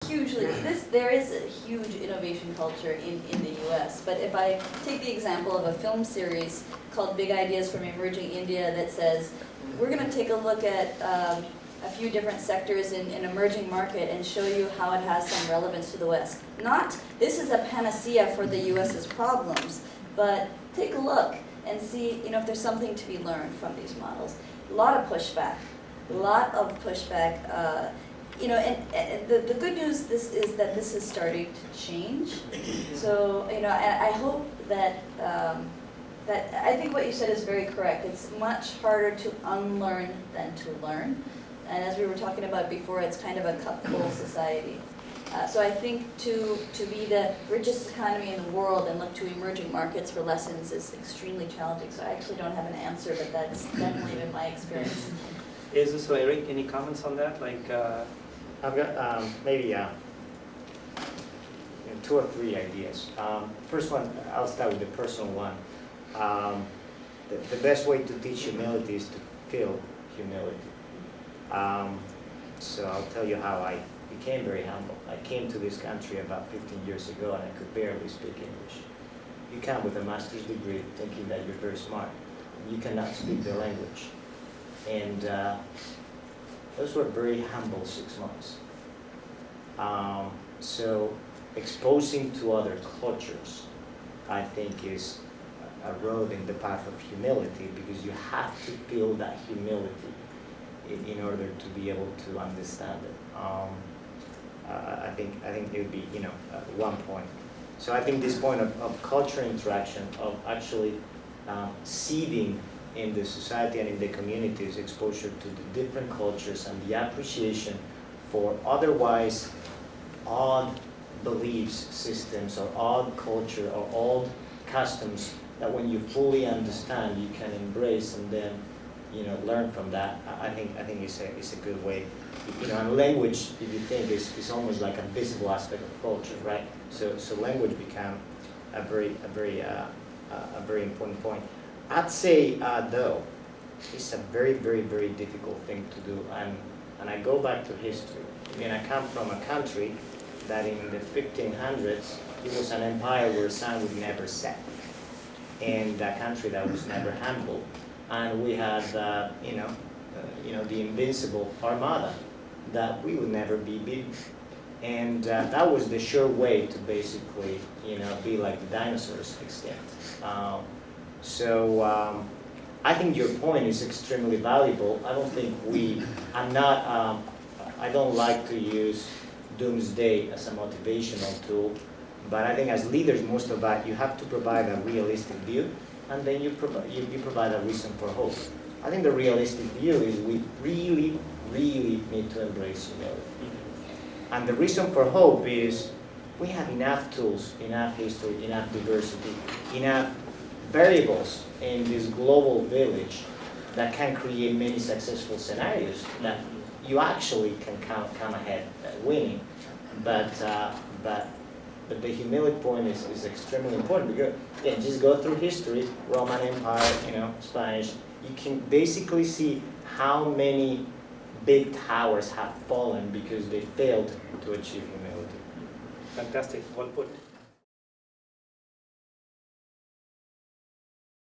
hugely, there is a huge innovation culture in the US, but if I take the example of a film series called Big Ideas from Emerging India that says, we're gonna take a look at a few different sectors in an emerging market and show you how it has some relevance to the West. Not, this is a panacea for the US's problems, but take a look and see, if there's something to be learned from these models. A lot of pushback, and the good news is that this is starting to change. So, I hope that, I think what you said is very correct. It's much harder to unlearn than to learn. And as we were talking about before, it's kind of a cup-full society. So I think to be the richest economy in the world and look to emerging markets for lessons is extremely challenging. So I actually don't have an answer, but that's definitely been my experience. So Eric, any comments on that? I've got maybe 2 or 3 ideas. First one, I'll start with the personal one. The best way to teach humility is to feel humility. So I'll tell you how I became very humble. I came to this country about 15 years ago and I could barely speak English. You come with a master's degree thinking that you're very smart. You cannot speak the language. And those were very humble 6 months. So exposing to other cultures, I think, is a road in the path of humility, because you have to feel that humility in order to be able to understand it. I think it would be, one point. So I think this point of culture interaction, of actually seeding in the society and in the communities exposure to the different cultures and the appreciation for otherwise odd beliefs systems or odd culture or odd customs that when you fully understand you can embrace and then learn from that. I think it's a good way. And language, if you think, is almost like a visible aspect of culture, right? So language become a very important point. I'd say though, it's a very, very, very difficult thing to do, and I go back to history. I come from a country that in the 1500s it was an empire where sun would never set, and a country that was never humble. And we had, the invincible armada that we would never be beaten. And that was the sure way to basically, be like the dinosaurs extinct. I think your point is extremely valuable. I don't think I don't like to use doomsday as a motivational tool, but I think as leaders, most of that, you have to provide a realistic view, and then you provide a reason for hope. I think the realistic view is we really, really need to embrace humility. And the reason for hope is we have enough tools, enough history, enough diversity, enough variables in this global village that can create many successful scenarios that you actually can come ahead winning. But the humility point is extremely important, because just go through history, Roman Empire, Spanish. You can basically see how many big towers have fallen because they failed to achieve humility. Fantastic, well put.